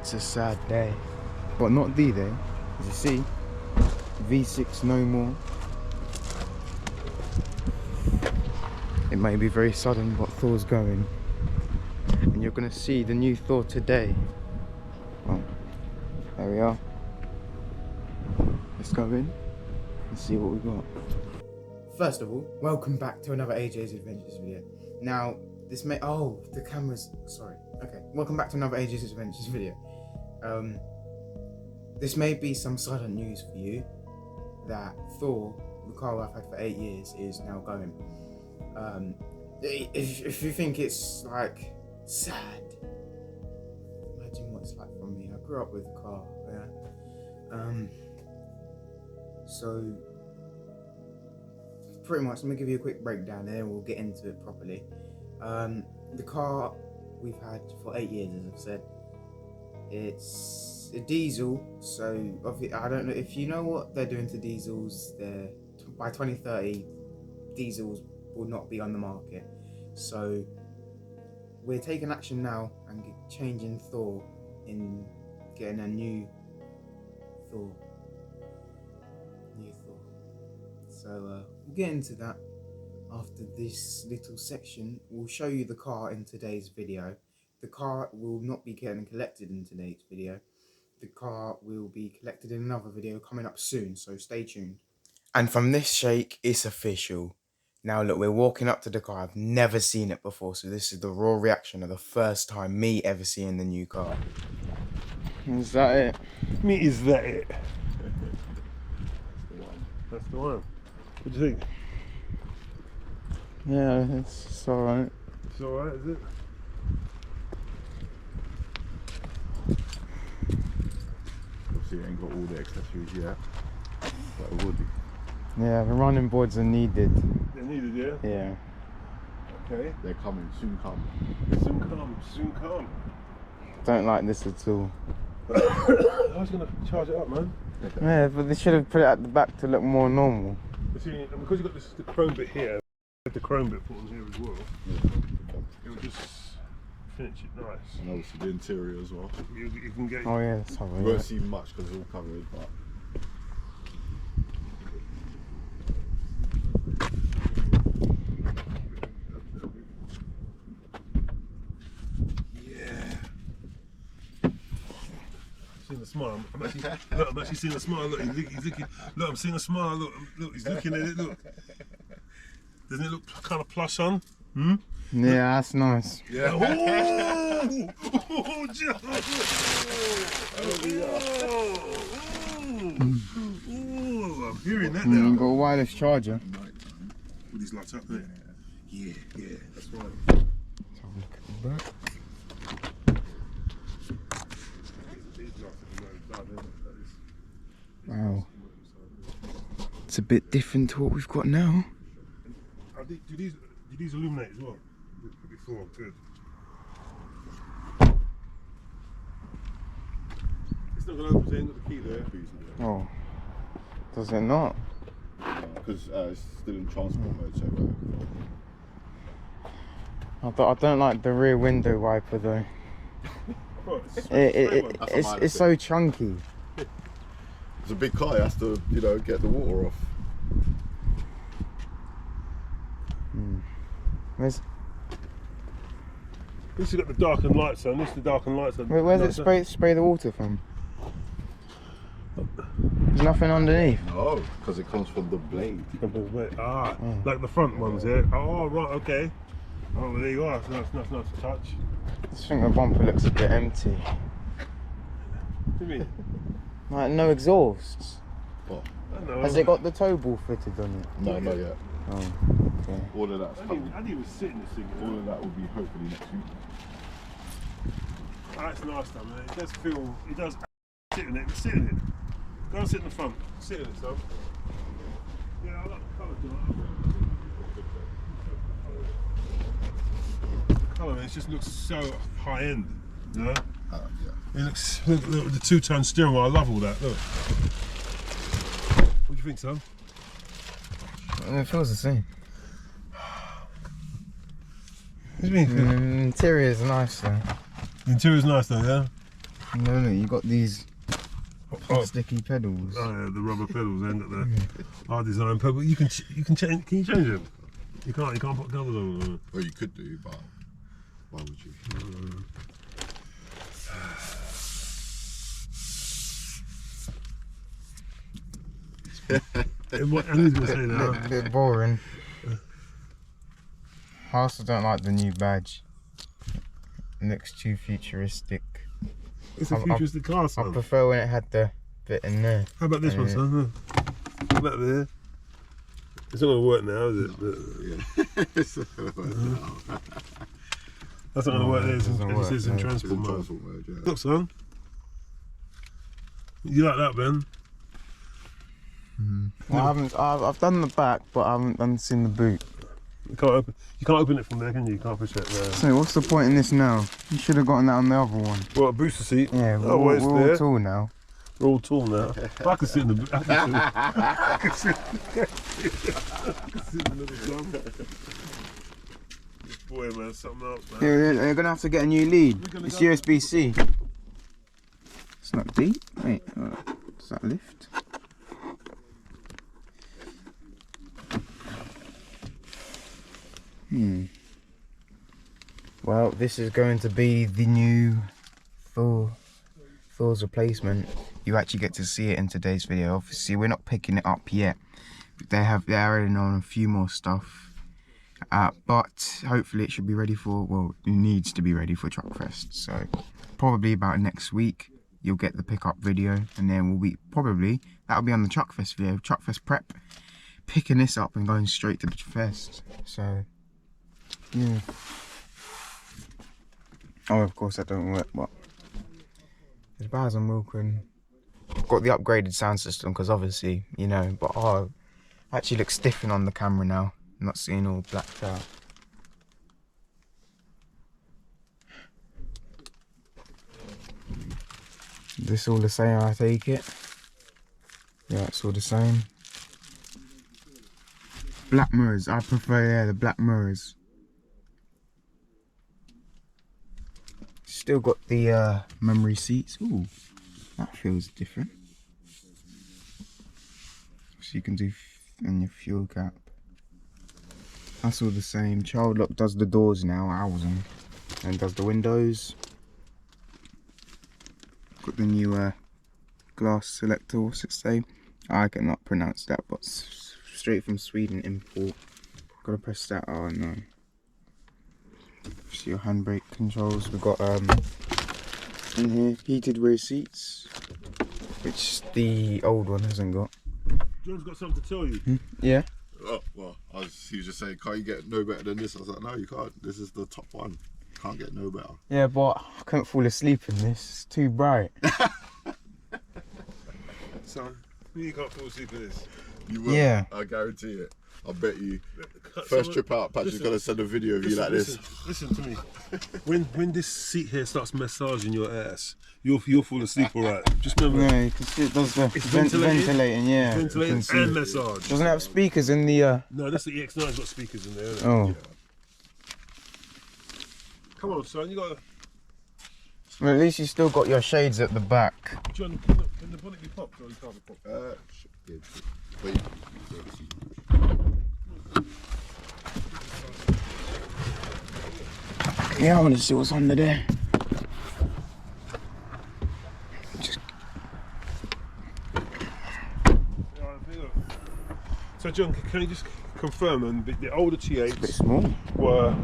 It's a sad day, but not the day. As you see, V6 no more. It may be very sudden, but Thor's going, and you're gonna see the new Thor today. Well, there we are. Let's go in and see what we got. First of all, welcome back to another A.J.G Adventures video. Now, this may, oh, the camera's, sorry. Okay, welcome back to another A.J.G Adventures video. This may be some sudden news for you, that Thor, the car I've had for 8 years, is now going. If you think it's like sad, imagine what it's like for me. I grew up with a car, yeah. So pretty much, let me give you a quick breakdown and then we'll get into it properly. The car we've had for 8 years, as I've said, it's a diesel, so I don't know if you know what they're doing to diesels. By 2030, diesels will not be on the market. So we're taking action now and changing Thor in getting a new Thor. So we'll get into that after this little section. We'll show you the car in today's video. The car will not be getting collected in today's video. The car will be collected in another video coming up soon, so stay tuned. And from this shake, it's official. Now look, we're walking up to the car. I've never seen it before, so this is the raw reaction of the first time me ever seeing the new car. Is that it? Is that it? That's the one. What do you think? Yeah, it's alright. It's alright, is it? Obviously it ain't got all the accessories yet, but it would be. Yeah, the running boards are needed. They're needed, yeah? Yeah. Okay. They're coming, soon come. Soon come, soon come. Don't like this at all. I was going to charge it up, man. Yeah, but they should have put it at the back to look more normal. You see, and because you've got the chrome bit here, the chrome bit put on here as well, it will just finish it nice. And obviously the interior as well. You can get. Oh yeah, that's You won't see much because it's all covered, but the smile. I'm actually seeing a smile. Look, he's looking. Look, I'm seeing a smile. Look, he's looking at it. Look, doesn't it look kind of plush on? Hmm? Yeah, that's nice. Yeah. I'm hearing that now. You've got a wireless charger. With these lights up there. Yeah, that's right. Let's have a look at the back. Wow, it's a bit different to what we've got now. Do these illuminate as well? Before, good. It's not going to open, so you ain't got the key there. Oh, does it not? because it's still in transport mode, so I don't like the rear window wiper though. It's so chunky. it's a big car, it has to, you know, get the water off. Where's This has got the darkened lights on, this is the darkened lights on. where's it spray the water from? There's nothing underneath. No, because it comes from the blade. Ah, like the front ones, yeah? Oh, right, okay. Oh, well, there you are, so that's nice to touch. I just think the bumper looks a bit empty. What do you mean? Like no exhausts. What? Has it got the tow ball fitted on it? No, not yet. Oh, okay. All of that's coming. I didn't even sit in this thing. All of that will be hopefully next week. Oh, that's nice though, man. It does feel, it does sit in it, sit in it. Go and sit in the front. Sit in it, son. Yeah, I like the colour, the colour, man, it just looks so high end, you know? Yeah. It looks, look at the two-tone steering wheel, I love all that, look. What do you think, son? It feels the same. What do you mean? The interior is nice though. The interior's nice though, yeah? No, you got these sticky pedals. Oh yeah, the rubber pedals end at the hard design pedal. You can change. Can you change them? You can't. You can't put covers on them. Well, you could do, but why would you? What Annie's gonna say now? A bit boring. I also don't like the new badge. Looks too futuristic. It's a futuristic car, I son. prefer when it had the bit in there. How about this one, son? How about there? It's not gonna work now, is it? Yeah. It's not gonna work now. That's not gonna work there. It's in It's transport in mode. transport mode, yeah. Look, son. You like that, Ben? Well, I've done the back, but I haven't seen the boot. You can't open it from there, can you? You can't push it there. So what's the point in this now? You should have gotten that on the other one. What, a booster seat? Yeah, Oh, well, it's we're there. all tall now. We're all tall now. But I can sit in the. I can sit in the little drum. This boy, man, something else, man. Yeah, you're gonna have to get a new lead. It's USB-C. It's not deep. Wait, does that lift? Well, this is going to be the new Thor's replacement. You actually get to see it in today's video. Obviously, we're not picking it up yet. They're adding on a few more stuff. But hopefully it should be ready for, well, it needs to be ready for Truckfest. So probably about next week, you'll get the pickup video, and then we'll be that'll be on the Truckfest video, Truckfest prep, picking this up and going straight to the Fest. So yeah. Oh, of course that don't work, but there's bars and milk, and got the upgraded sound system because obviously, you know, but actually looks stiffing on the camera now. I'm not seeing all blacked out. This all the same, I take it. Yeah, it's all the same. Black mirrors, I prefer the black mirrors. Still got the memory seats. Ooh, that feels different. So you can do in your fuel cap. That's all the same. Child lock does the doors now, and does the windows. Got the new glass selector, what's it say? I cannot pronounce that, but straight from Sweden import. Gotta press that, oh no. See your handbrake controls. We've got in here heated rear seats, which the old one hasn't got. John's got something to tell you. Yeah. Oh, well, he was just saying, can't you get no better than this? I was like, no, you can't. This is the top one. Can't get no better. Yeah, but I couldn't fall asleep in this. It's too bright. Son, you can't fall asleep in this. You will. Yeah. I guarantee it. I bet you. First trip out, Patrick's gonna send a video of you like this. Listen to me. When this seat here starts massaging your ass, you'll fall asleep, alright. Just remember. Yeah, you can see it does the It's ventilating, yeah. Ventilating and massage. Doesn't it have speakers in the No, that's the EX9's got speakers in there, isn't it? Oh. Yeah. Come on, son, you gotta. Well, at least you still got your shades at the back. John, can the bonnet be popped or you can't be popped? Yeah, wait. Yeah, I want to see what's under there. So John, can you just confirm, and the older Bit T8s small. were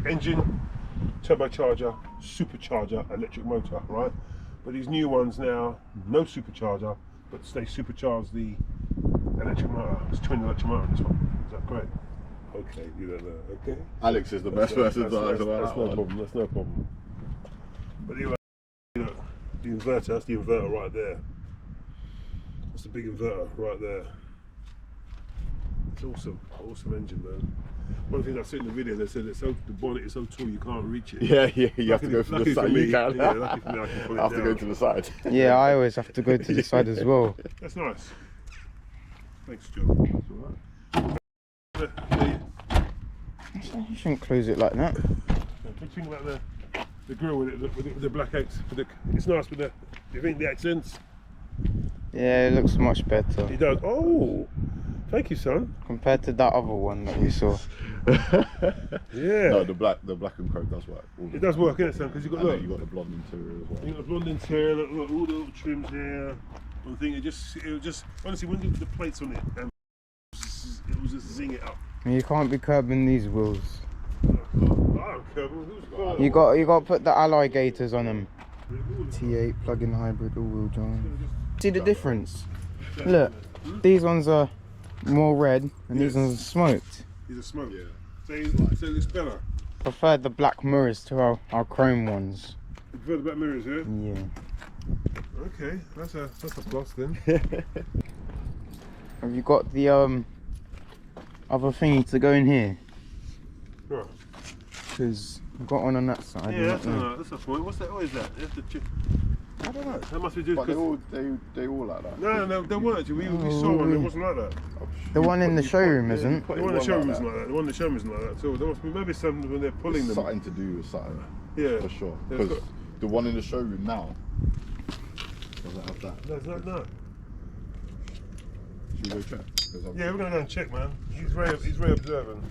engine, turbocharger, supercharger, electric motor, right? But these new ones now, no supercharger, but they supercharge the electric motor. It's twin electric motor on this one. Is that correct? Okay, you don't know. Okay. Alex is the best person to talk about That's that no one. problem. That's no problem. But anyway, look, the inverter. That's the inverter right there. That's the big inverter right there. It's awesome, awesome engine, man. One thing I saw in the video, they said it's the bonnet is so tall you can't reach it. Yeah, you have to go from the side. You can. Yeah, lucky for me, I can pull it I have to down. go to the side. Yeah, I always have to go to the side as well. That's nice. Thanks, Joe. That's all right. You shouldn't close it like that. What do you think about the grill with the black X. It's nice with the. You think the accents? Yeah, it looks much better. It does. Oh, thank you, son. Compared to that other one that we saw. Yeah. No, the black and chrome does work. It does work, innit, son? Because you got and look. then you got the blonde interior as well. You got the blonde interior, look, all the little trims here. One thing, it just honestly when you put the plates on it, it will just zing it up. You can't be curbing these wheels. I don't care. You got to put the alloy gators on them. T8 plug-in hybrid all-wheel drive. See the difference? Look, these ones are more red and these ones are smoked. These are smoked. Yeah. So it looks better. Prefer the black mirrors to our chrome ones. You prefer the black mirrors, yeah? Yeah. Okay, that's a plus then. Have you got the other thingy to go in here? Right. Because I've got one on that side. Yeah, that's a point. What's that? What is that? I don't know. That must be just But because. they all like that. No, they weren't actually. We saw one. It wasn't like that. The one in the showroom isn't. The one in the showroom isn't like that. The one in the showroom isn't like that. So there must be maybe something when they're pulling them. Something to do with something. Yeah. For sure. Yeah, Because the one in the showroom now doesn't have that. No. Should we go check? Yeah, we're gonna go and check, man. He's very observant.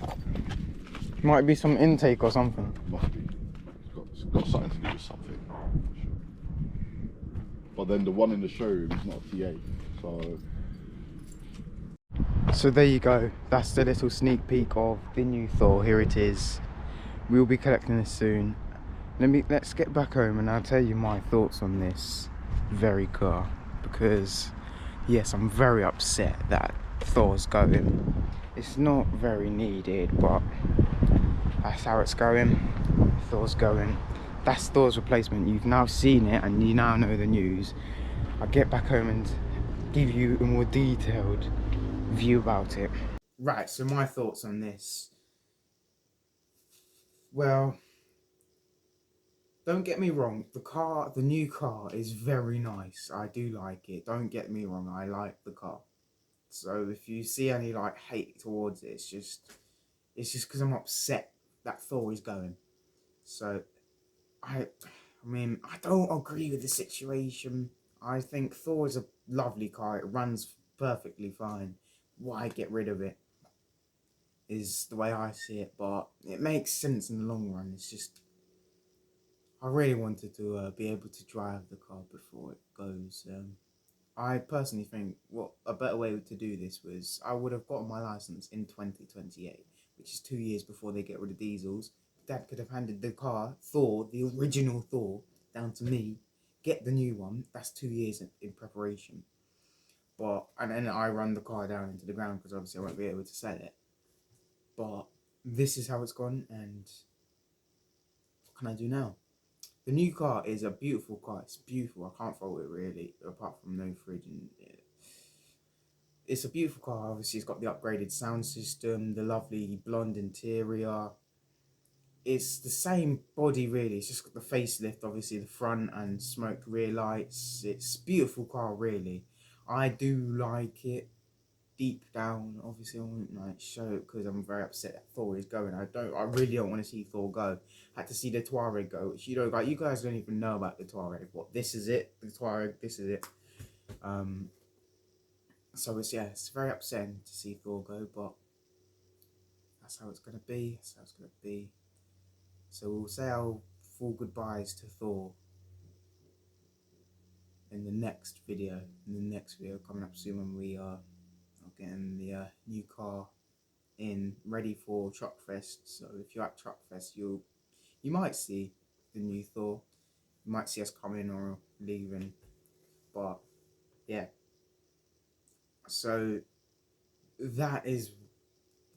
Might be some intake or something. Must be. It's got something to do with something. For sure. But then the one in the showroom is not a TA, so. So there you go. That's the little sneak peek of the new Thor. Here it is. We'll be collecting this soon. Let's get back home and I'll tell you my thoughts on this very car, because yes, I'm very upset that Thor's going. It's not very needed, but that's how it's going. Thor's going. That's Thor's replacement. You've now seen it and you now know the news. I'll get back home and give you a more detailed view about it. Right, so my thoughts on this. Well, don't get me wrong, the new car is very nice. I do like it. Don't get me wrong, I like the car. So if you see any like hate towards it, it's just because I'm upset that Thor is going. So I mean, I don't agree with the situation. I think Thor is a lovely car. It runs perfectly fine. Why get rid of it is the way I see it, but it makes sense in the long run. It's just I really wanted to be able to drive the car before it goes. I personally think what a better way to do this was I would have gotten my license in 2028, which is 2 years before they get rid of diesels. Dad could have handed the car, Thor, the original Thor, down to me, get the new one. That's 2 years in preparation. And then I run the car down into the ground because obviously I won't be able to sell it. But this is how it's gone, and what can I do now? The new car is a beautiful car. It's beautiful. I can't fault it really, apart from no fridge. And it's a beautiful car. Obviously, it's got the upgraded sound system, the lovely blonde interior. It's the same body really. It's just got the facelift, obviously the front and smoked rear lights. It's a beautiful car really. I do like it. Deep down, obviously I won't like show it because I'm very upset that Thor is going. I really don't want to see Thor go. I had to see the Tuareg go, which you guys don't even know about the Tuareg. What, this is it? The Tuareg, this is it. So it's very upsetting to see Thor go, but that's how it's gonna be. That's how it's gonna be. So we'll say our full goodbyes to Thor in the next video. In the next video coming up soon when we are getting the new car in ready for Truck Fest. So if you're at Truck Fest, you might see the new Thor. You might see us coming or leaving, but yeah. So that is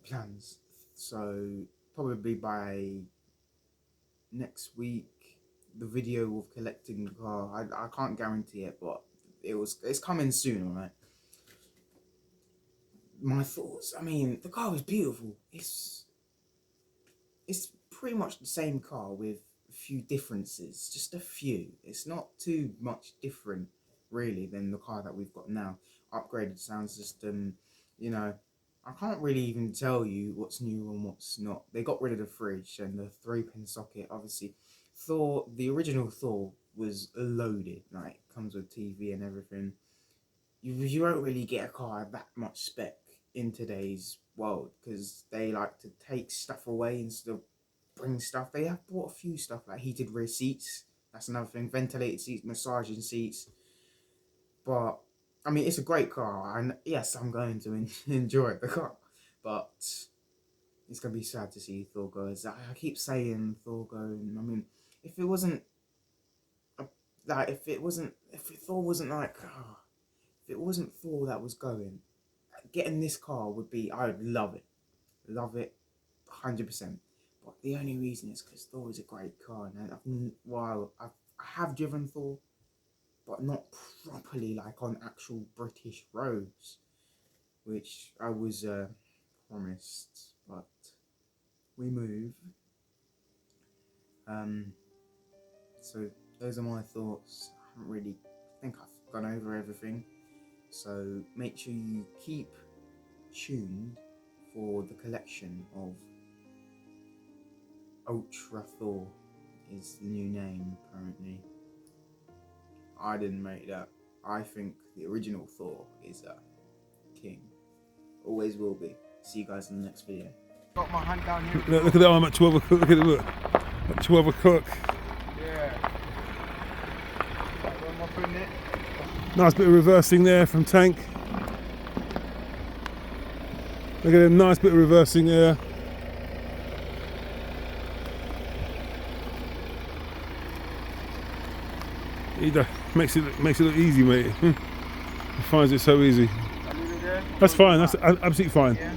plans. So probably by next week, the video of collecting the car. I can't guarantee it, but it's coming soon, alright. My thoughts. I mean, the car was beautiful. It's pretty much the same car with a few differences, just a few. It's not too much different, really, than the car that we've got now. Upgraded sound system, I can't really even tell you what's new and what's not. They got rid of the fridge and the 3-pin socket. Obviously, Thor, the original Thor, was loaded. Like, comes with TV and everything. You won't really get a car that much spec in today's world because they like to take stuff away instead of bring stuff. They have brought a few stuff like heated rear seats. That's another thing. Ventilated seats, massaging seats. But I mean, it's a great car, and yes, I'm going to enjoy the car. But it's gonna be sad to see Thor go. I keep saying Thor going. I mean, if it wasn't if Thor wasn't like, if it wasn't Thor that was going, getting this car would be, I would love it, 100%. But the only reason is because Thor is a great car, and I have driven Thor, but not properly like on actual British roads, which I was promised. But we move. So those are my thoughts. I haven't really, I think I've gone over everything. So make sure you keep tuned for the collection of Ultra Thor is the new name apparently. I didn't make that. I think the original Thor is king. Always will be. See you guys in the next video. Got my hand down here. Look at that one at 12 o'clock. Look at it, look. At 12 o'clock. Yeah. Where am I putting it? Nice bit of reversing there from Tank. Look at him, nice bit of reversing there. He makes it look easy, mate. He finds it so easy. That's fine, that's absolutely fine. Yeah.